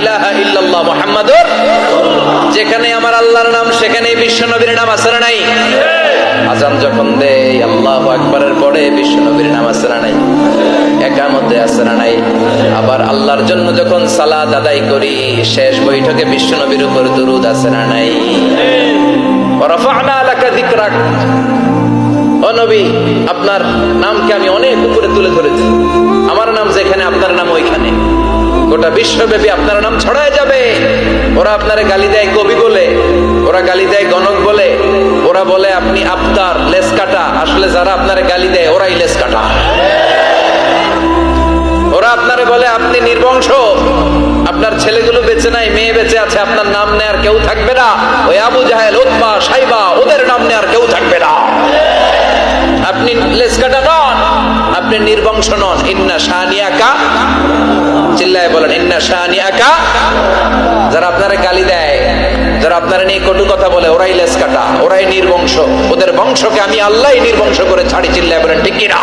ইলাহা ইল্লাল্লাহ মুহাম্মাদুর, যেখানে আমার আল্লাহর নাম সেখানেই বিশ্ব নবীর নাম আছে না নাই? আজান যখন দেয় আল্লাহু আকবারের পরে বিশ্ব নবীর নাম আছে না নাই? একামতে আছে না নাই? আবার আল্লাহর জন্য যখন সালাত আদায় করি শেষ বৈঠকে বিশ্ব নবীর উপর দুরূদ আছে না নাই? ওয়া রাফা'না লাকা যিকরাক, ও নবী আপনার নামকে আমি অনেক উপরে তুলে ধরেছি, আমার নাম যেখানে আপনার নাম ওইখানে, গোটা বিশ্বব্যাপী আপনার নাম ছড়ায় যাবে। ওরা আপনারে গালি দেয় কবি বলে, ওরা গালি দেয় গণক বলে, ওরা বলে আপনি আফতার লেস কাটা, আসলে যারা আপনারে গালি দেয় ওরাই লেস কাটা। ওরা আপনারে বলে আপনি নির্বংশ, আপনার ছেলেগুলো বেঁচে নাই, মেয়ে বেঁচে আছে, আপনার নাম নেয়ার কেউ থাকবে না। ওই আবু জাহেল, উতবা, সাইবা, ওদের নাম নেয়ার কেউ থাকবে না। আপনি লেসকাটা নন, আপনি নির্বংশ নন। ইন্না শানিয়াকা, চিল্লায় বলেন ইন্না শানিয়াকা। যারা আপনারা গালি দেয়, যারা আপনারা নিয়ে কটু কথা বলে, ওরাই লেসকাটা, ওরাই নির্বংশ, ওদের বংশকে আমি আল্লাহই নির্বংশ করে ছাড়ি। চিল্লায় বলেন ঠিক কিনা?